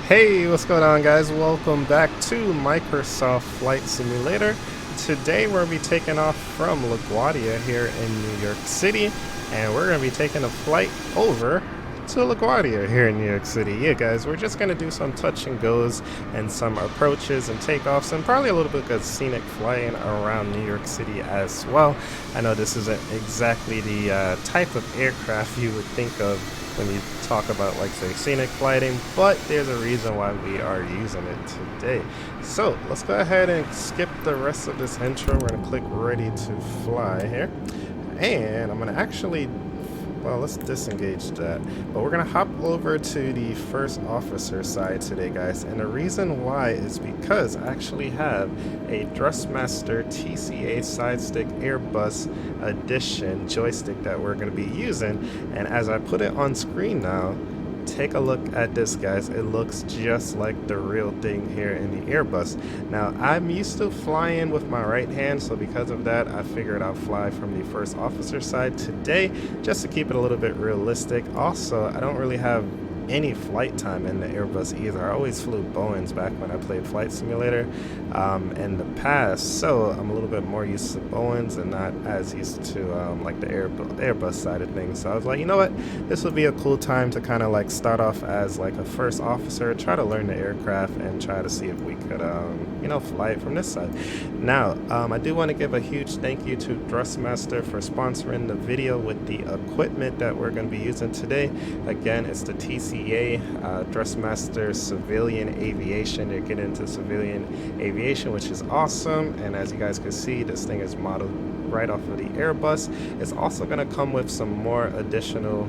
Hey, what's going on, guys? Welcome back to Microsoft Flight Simulator. Today we're going to be taking off from LaGuardia here in New York City, and we're going to be taking a flight over to LaGuardia here in New York City. Yeah, guys, we're just going to do some touch and goes and some approaches and takeoffs and probably a little bit of scenic flying around New York City as well. I know this isn't exactly the type of aircraft you would think of when you talk about, like, say, scenic flighting, but there's a reason why we are using it today. So let's go ahead and skip the rest of this intro. We're going to click ready to fly here, and I'm going to actually, well, let's disengage that, but we're going to hop over to the first officer side today, guys. And the reason why is because I actually have a Thrustmaster TCA Sidestick Airbus edition joystick that we're going to be using, and as I put it on screen now, take a look at this, guys. It looks just like the real thing here in the Airbus. Now, I'm used to flying with my right hand, so because of that, I figured I'll fly from the first officer side today just to keep it a little bit realistic. Also, I don't really have any flight time in the Airbus either. I always flew Boeings back when I played Flight Simulator in the past, so I'm a little bit more used to Boeings and not as used to like the Airbus side of things. So I was like, you know what, this would be a cool time to kind of like start off as like a first officer, try to learn the aircraft and try to see if we could you know, fly it from this side. Now, I do want to give a huge thank you to Thrustmaster for sponsoring the video with the equipment that we're going to be using today. Again, it's the TCA Thrustmaster Civilian Aviation. They're getting into civilian aviation, which is awesome. And as you guys can see, this thing is modeled right off of the Airbus. It's also going to come with some more additional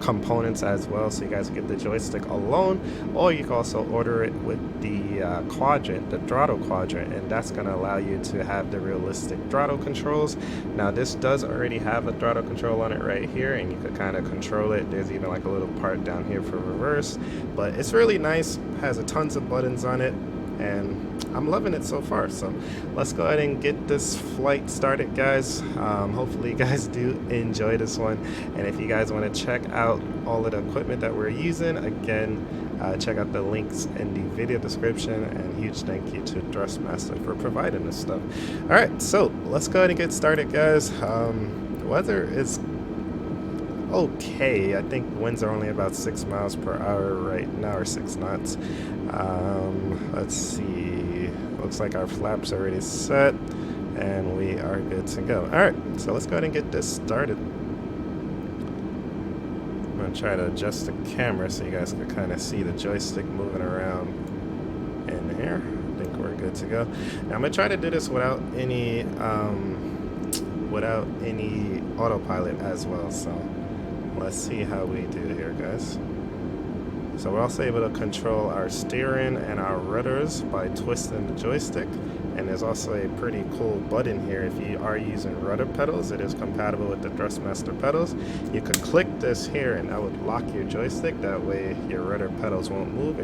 components as well, so you guys get the joystick alone, or you can also order it with the quadrant, the throttle quadrant, and that's going to allow you to have the realistic throttle controls. Now, this does already have a throttle control on it right here, and you could kind of control it. There's even like a little part down here for reverse, but it's really nice, has a tons of buttons on it, and I'm loving it so far. So let's go ahead and get this flight started, guys. Hopefully you guys do enjoy this one, and if you guys want to check out all of the equipment that we're using, again, check out the links in the video description, and huge thank you to Thrustmaster for providing this stuff. All right, so let's go ahead and get started, guys. Weather is okay. I think winds are only about 6 miles per hour right now, or 6 knots. Let's see, looks like our flaps are already set and we are good to go. All right, so let's go ahead and get this started. I'm gonna try to adjust the camera so you guys can kind of see the joystick moving around in here. I think we're good to go. Now I'm gonna try to do this without any autopilot as well, so let's see how we do here, guys. So we're also able to control our steering and our rudders by twisting the joystick. And there's also a pretty cool button here. If you are using rudder pedals, it is compatible with the Thrustmaster pedals. You could click this here and that would lock your joystick. That way your rudder pedals won't move,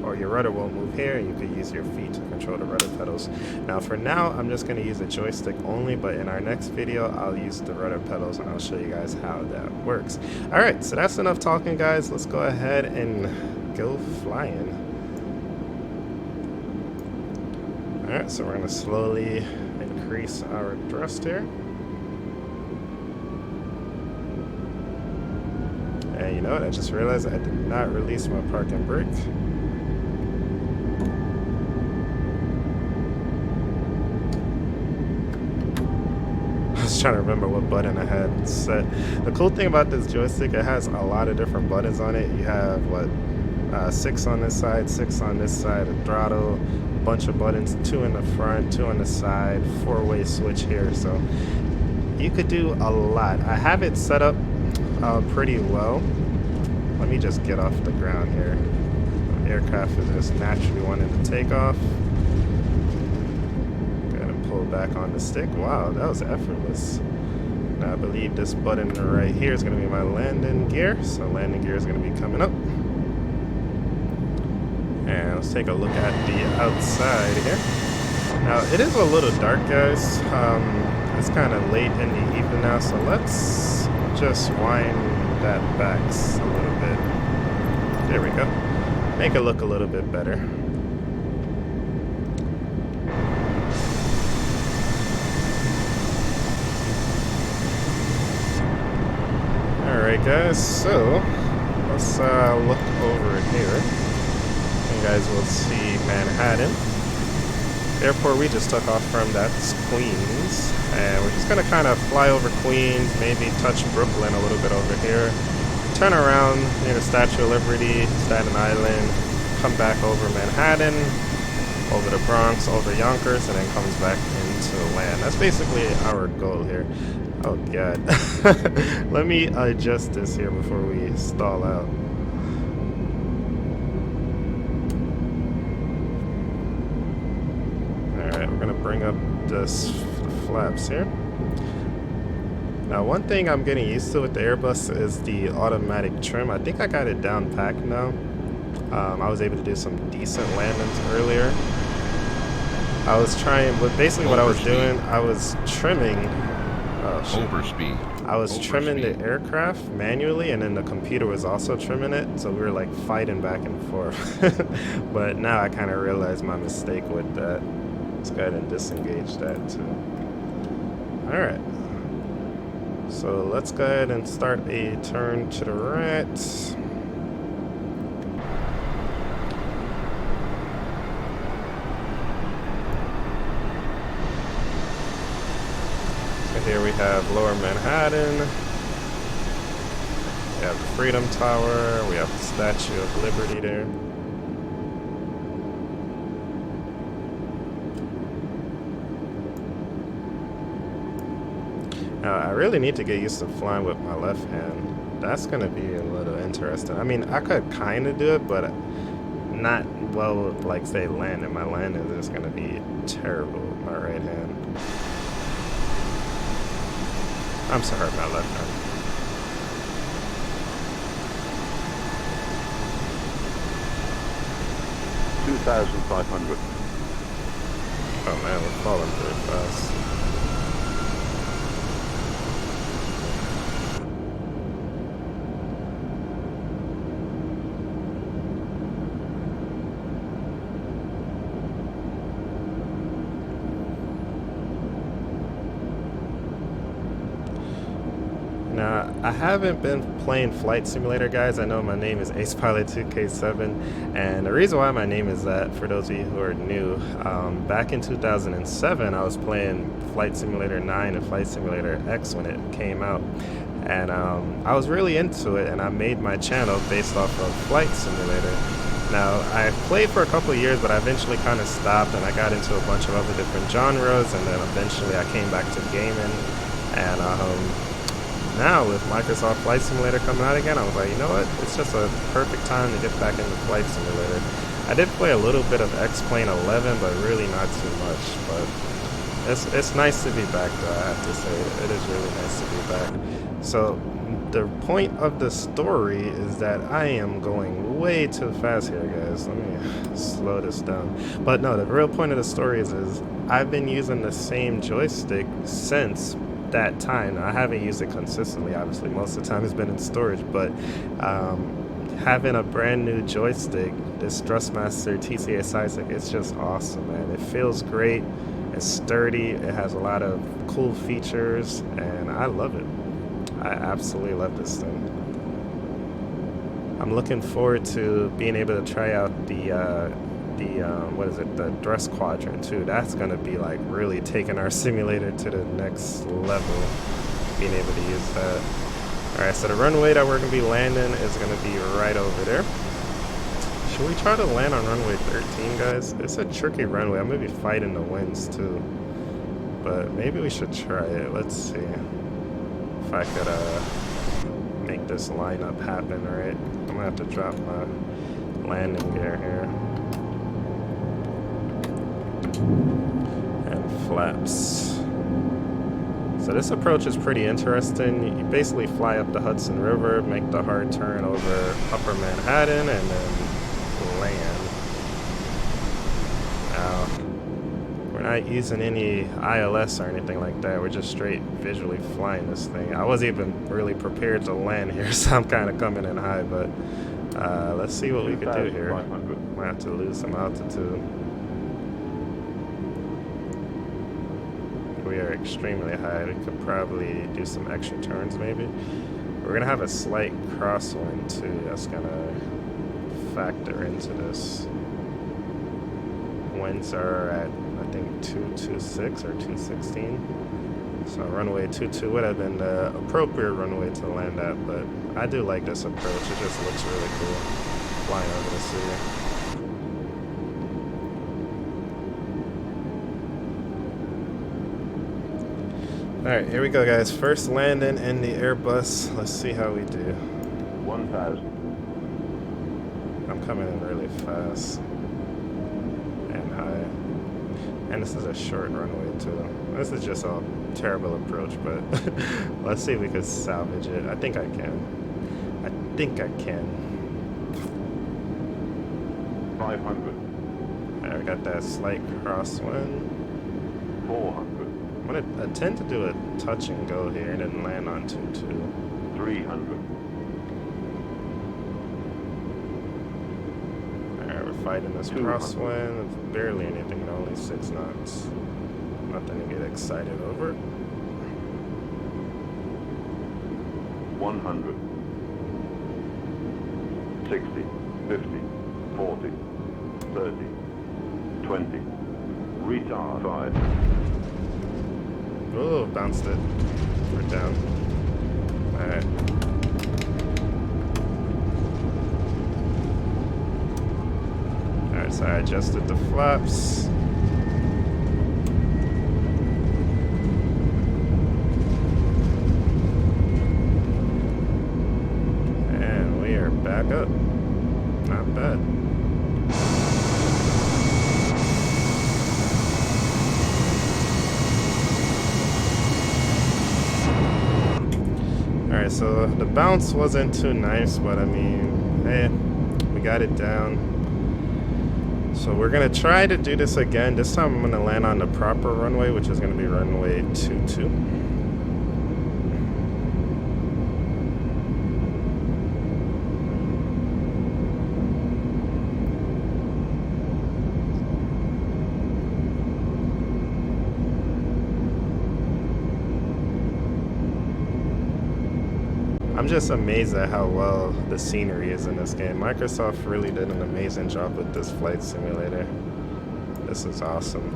or your rudder won't move here, and you could use your feet to control the rudder pedals. Now for now, I'm just going to use the joystick only, but in our next video, I'll use the rudder pedals and I'll show you guys how that works. All right, so that's enough talking, guys. Let's go ahead and go flying. All right, so we're going to slowly increase our thrust here. And you know what? I just realized I did not release my parking brake. I was trying to remember what button I had set. The cool thing about this joystick, it has a lot of different buttons on it. You have, what, 6 on this side, 6 on this side, a throttle, a bunch of buttons, 2 in the front, 2 on the side, 4-way switch here. So you could do a lot. I have it set up pretty well. Let me just get off the ground here. The aircraft is just naturally wanting to take off. Pull back on the stick. Wow, that was effortless. Now I believe this button right here is going to be my landing gear. So landing gear is going to be coming up. And let's take a look at the outside here. Now it is a little dark, guys. It's kind of late in the evening now, so let's just wind that back a little bit. There we go. make it look a little bit better. Alright guys, so let's look over here. You guys will see Manhattan. The airport we just took off from, that's Queens. And we're just going to kind of fly over Queens, maybe touch Brooklyn a little bit over here. Turn around near the Statue of Liberty, Staten Island, come back over Manhattan, over the Bronx, over Yonkers, and then comes back into land. That's basically our goal here. Oh god. Let me adjust this here before we stall out. Alright, we're gonna bring up the flaps here. Now one thing I'm getting used to with the Airbus is the automatic trim. I think I got it down packed now. I was able to do some decent landings earlier. I was trying, but basically what I was doing, I was trimming Overspeed. I was trimming the aircraft manually, and then the computer was also trimming it, so we were like fighting back and forth. But now I kind of realized my mistake with that. Let's go ahead and disengage that too. Alright. So let's go ahead and start a turn to the right. Here we have Lower Manhattan, we have the Freedom Tower, we have the Statue of Liberty there. Now I really need to get used to flying with my left hand. That's going to be a little interesting. I mean, I could kind of do it, but not well, like say landing. My landing is going to be terrible with my right hand. I'm sorry, my left hand. 2,500. Oh man, we're falling pretty fast. Now, I haven't been playing Flight Simulator, guys. I know my name is Ace Pilot 2K7, and the reason why my name is that, for those of you who are new, back in 2007, I was playing Flight Simulator 9 and Flight Simulator X when it came out, and I was really into it, and I made my channel based off of Flight Simulator. Now, I played for a couple of years, but I eventually kind of stopped, and I got into a bunch of other different genres, and then eventually I came back to gaming, and now with Microsoft Flight Simulator coming out again, I was like, you know what, it's just a perfect time to get back into Flight Simulator. I did play a little bit of X-Plane 11, but really not too much. But it's nice to be back, though, I have to say. It is really nice to be back. So the point of the story is that I am going way too fast here, guys. Let me slow this down. But no, the real point of the story is I've been using the same joystick since that time. I haven't used it consistently, obviously. Most of the time it's been in storage, but having a brand new joystick, this Thrustmaster TCA Sidestick, it's just awesome, man. It feels great, it's sturdy, it has a lot of cool features, and I love it. I absolutely love this thing. I'm looking forward to being able to try out the the dress quadrant too. That's gonna be like really taking our simulator to the next level, being able to use that. Alright, so the runway that we're gonna be landing is gonna be right over there. Should we try to land on runway 13, guys? It's a tricky runway. I'm gonna be fighting the winds too, but maybe we should try it. Let's see if I could make this lineup happen. Right, I'm gonna have to drop my landing gear here. And flaps. So this approach is pretty interesting. You basically fly up the Hudson River, make the hard turn over Upper Manhattan, and then land. Now, we're not using any ILS or anything like that. We're just straight visually flying this thing. I wasn't even really prepared to land here, so I'm kind of coming in high, but Let's see what we could do here. 2,500. Might have to lose some altitude. We are extremely high. We could probably do some extra turns maybe. We're gonna have a slight crosswind too. That's gonna factor into this. Winds are at, I think, 226 or 216. So runway 22 would have been the appropriate runway to land at, but I do like this approach. It just looks really cool flying over the city. Alright, here we go, guys. First landing in the Airbus. Let's see how we do. 1,000. I'm coming in really fast and high. And this is a short runway, too. This is just a terrible approach, but let's see if we can salvage it. I think I can. I think I can. 500. Alright, we got that slight crosswind. 400. I'm going to attempt to do a touch and go here and then land on 2-2. 300. Alright, we're fighting this 200. crosswind. It's barely anything, only 6 knots. Nothing to get excited over. 100. 60. 50. 40. 30. 20. Retard 5. Oh, bounced it. We're down. Alright. Alright, so I adjusted the flaps. And we are back up. Not bad. Alright, so the bounce wasn't too nice, but I mean, hey, we got it down. So we're gonna try to do this again. This time I'm gonna land on the proper runway, which is gonna be runway 22. I'm just amazed at how well the scenery is in this game. Microsoft really did an amazing job with this flight simulator. This is awesome.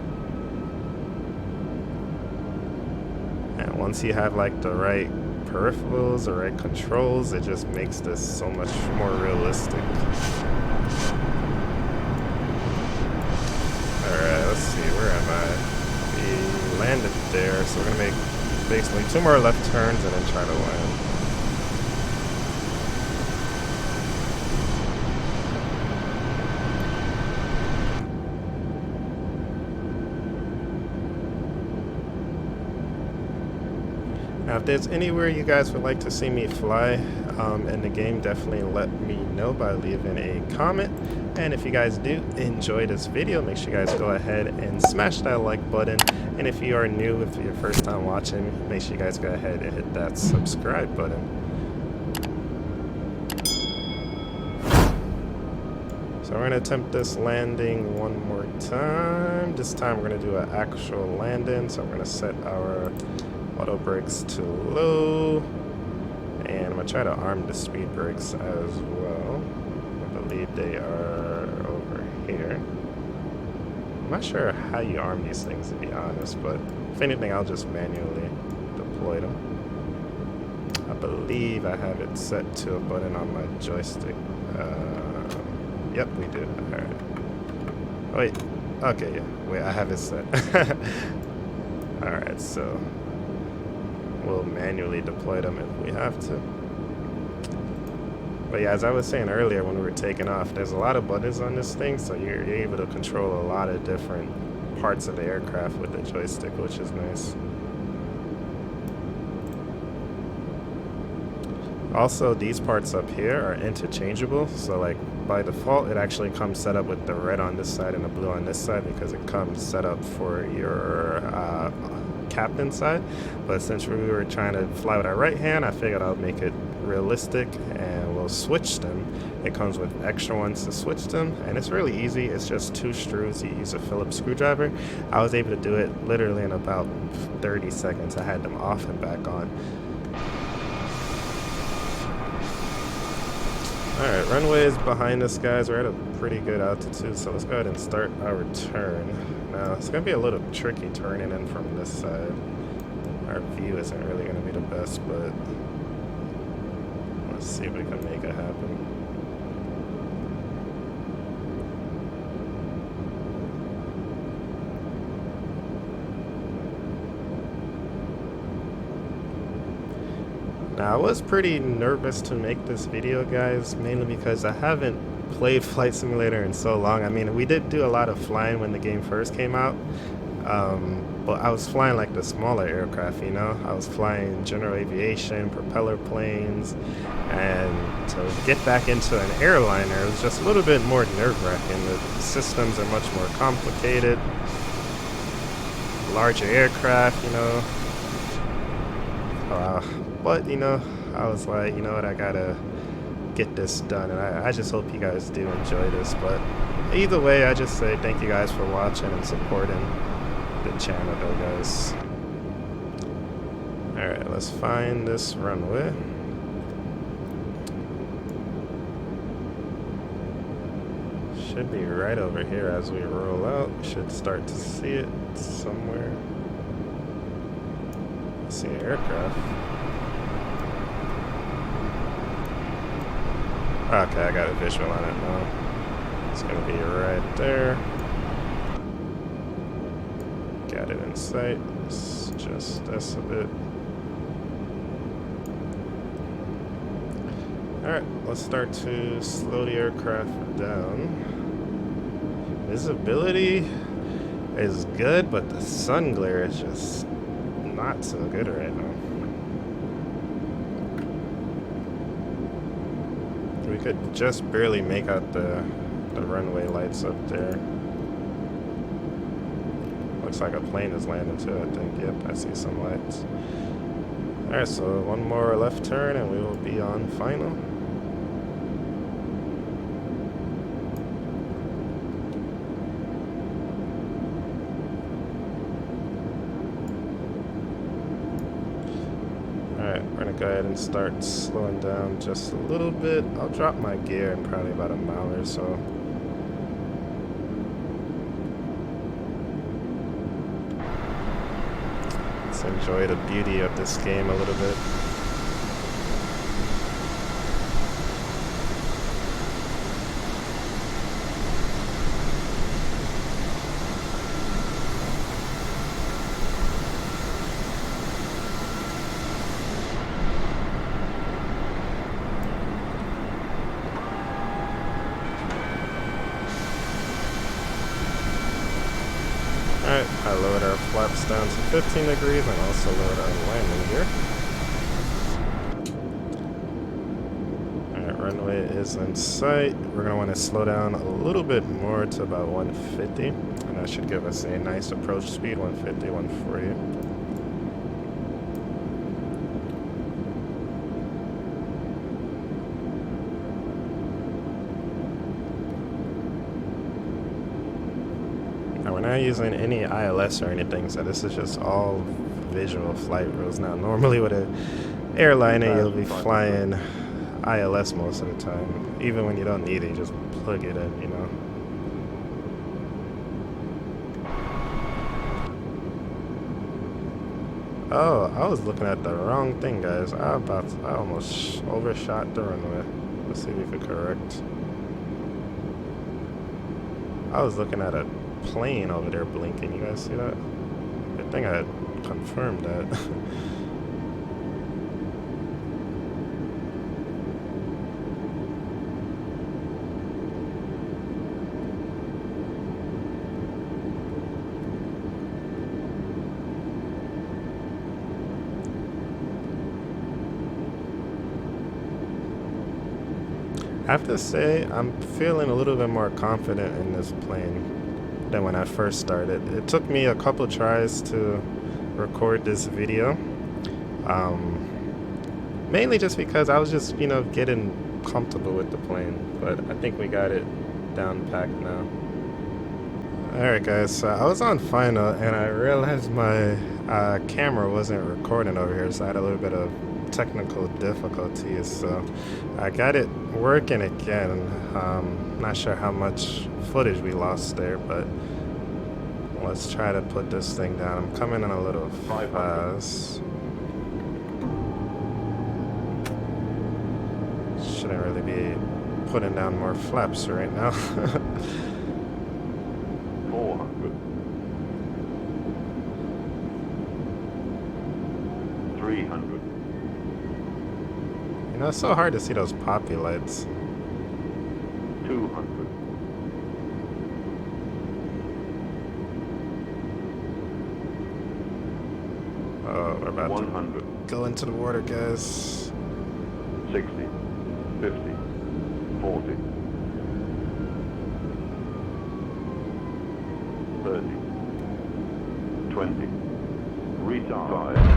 And once you have like the right peripherals, the right controls, it just makes this so much more realistic. Alright, let's see, where am I? We landed there, so we're gonna make basically 2 more left turns and then try to land. Now, if there's anywhere you guys would like to see me fly in the game, definitely let me know by leaving a comment. And if you guys do enjoy this video, make sure you guys go ahead and smash that like button. And if you are new, if you're your first time watching, make sure you guys go ahead and hit that subscribe button. So we're going to attempt this landing one more time. This time we're going to do an actual landing. So I'm going to set our auto brakes to low, and I'm going to try to arm the speed brakes as well. I believe they are over here. I'm not sure how you arm these things, to be honest, but if anything, I'll just manually deploy them. I believe I have it set to a button on my joystick. Yep, we do. Alright. Oh, wait. Okay, yeah. Wait, I have it set. Alright, so we'll manually deploy them if we have to. But yeah, as I was saying earlier when we were taking off, there's a lot of buttons on this thing, so you're able to control a lot of different parts of the aircraft with the joystick, which is nice. Also, these parts up here are interchangeable, so like by default it actually comes set up with the red on this side and the blue on this side because it comes set up for your captain side, but since we were trying to fly with our right hand, I figured I'll make it realistic and we'll switch them. It comes with extra ones to switch them, and it's really easy. It's just 2 screws. You use a Phillips screwdriver. I was able to do it literally in about 30 seconds. I had them off and back on. Alright, runway is behind us, guys. We're at a pretty good altitude, so let's go ahead and start our turn. Now, it's going to be a little tricky turning in from this side. Our view isn't really going to be the best, but let's see if we can make it happen. Now, I was pretty nervous to make this video, guys, mainly because I haven't played Flight Simulator in so long. I mean, we did do a lot of flying when the game first came out, but I was flying like the smaller aircraft, you know? I was flying general aviation, propeller planes, and to get back into an airliner, it was just a little bit more nerve-wracking. The systems are much more complicated, larger aircraft, you know? But, you know, I was like, you know what, I gotta get this done, and I just hope you guys do enjoy this. But either way, I just say thank you guys for watching and supporting the channel, though, guys. Alright, let's find this runway. Should be right over here as we roll out. Should start to see it somewhere. See an aircraft. Okay, I got a visual on it now. It's gonna be right there. Got it in sight. Let's just this a bit. Alright, let's start to slow the aircraft down. Visibility is good, but the sun glare is just not so good right now. We could just barely make out the runway lights up there. Looks like a plane is landing too, I think. Yep, I see some lights. Alright, so one more left turn and we will be on final. We're gonna go ahead and start slowing down just a little bit. I'll drop my gear in probably about a mile or so. Let's enjoy the beauty of this game a little bit. Alright, I lowered our flaps down to 15 degrees and also lowered our landing gear. Alright, runway is in sight. We're going to want to slow down a little bit more to about 150. And that should give us a nice approach speed, 150, 140. We're not using any ILS or anything, so this is just all visual flight rules. Now, normally with an airliner, you'll be flying ILS most of the time. Even when you don't need it, you just plug it in, you know. Oh, I was looking at the wrong thing, guys. I almost overshot the runway. Let's see if we can correct. I was looking at a plane over there blinking. You guys see that? Good thing I confirmed that. I have to say, I'm feeling a little bit more confident in this plane than when I first started. It took me a couple tries to record this video. Mainly just because I was just, getting comfortable with the plane, but I think we got it down packed now. Alright guys, so I was on final and I realized my camera wasn't recording over here, so I had a little bit of technical difficulties, so I got it working again. Not sure how much footage we lost there, but let's try to put this thing down. I'm coming in a little fast. Shouldn't really be putting down more flaps right now. 400. 300. It's so hard to see those poppy lights. 200. Oh, we're about 100. to go into the water, guys. 60. 50. 40. 30. 20. Retard. 5.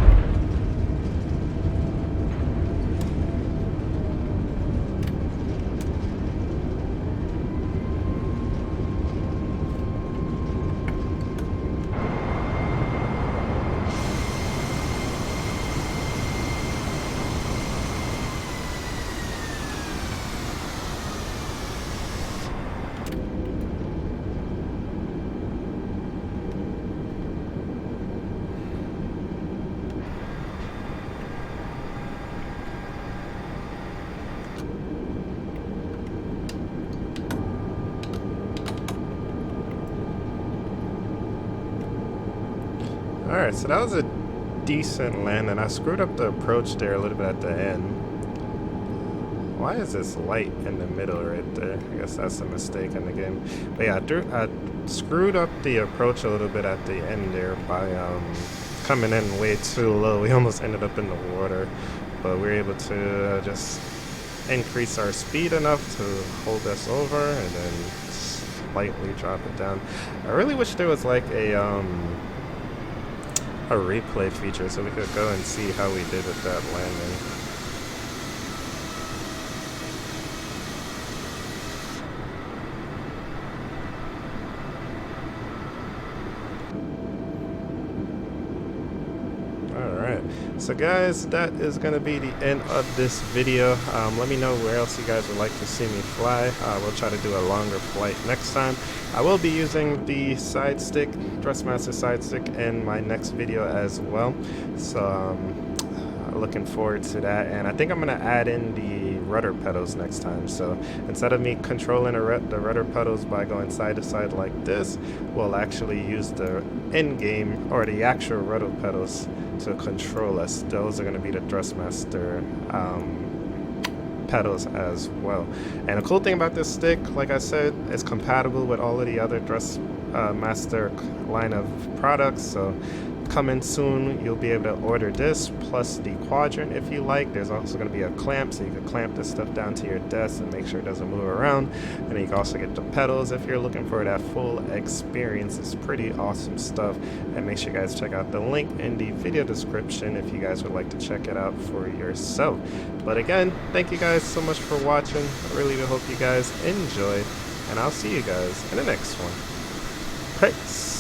Alright, so that was a decent land, and I screwed up the approach there a little bit at the end. Why is this light in the middle right there? I guess that's a mistake in the game. But yeah, I screwed up the approach a little bit at the end there by coming in way too low. We almost ended up in the water, but we were able to just increase our speed enough to hold us over and then slightly drop it down. I really wish there was like a replay feature so we could go and see how we did with that landing. Alright, so guys, that is going to be the end of this video. Let me know where else you guys would like to see me fly. We'll try to do a longer flight next time. I will be using the Sidestick, Thrustmaster Sidestick, in my next video as well. So looking forward to that, and I think I'm going to add in the rudder pedals next time. So instead of me controlling the rudder pedals by going side to side like this, we'll actually use the in-game or the actual rudder pedals to control us. Those are going to be the Thrustmaster pedals as well. And the cool thing about this stick, like I said, it's compatible with all of the other Thrustmaster line of products. So coming soon, you'll be able to order this plus the quadrant if you like. There's also going to be a clamp, so you can clamp this stuff down to your desk and make sure it doesn't move around. And then you can also get the pedals if you're looking for that full experience. It's pretty awesome stuff, and make sure you guys check out the link in the video description if you guys would like to check it out for yourself. But again, thank you guys so much for watching. I really do hope you guys enjoyed, and I'll see you guys in the next one. Peace.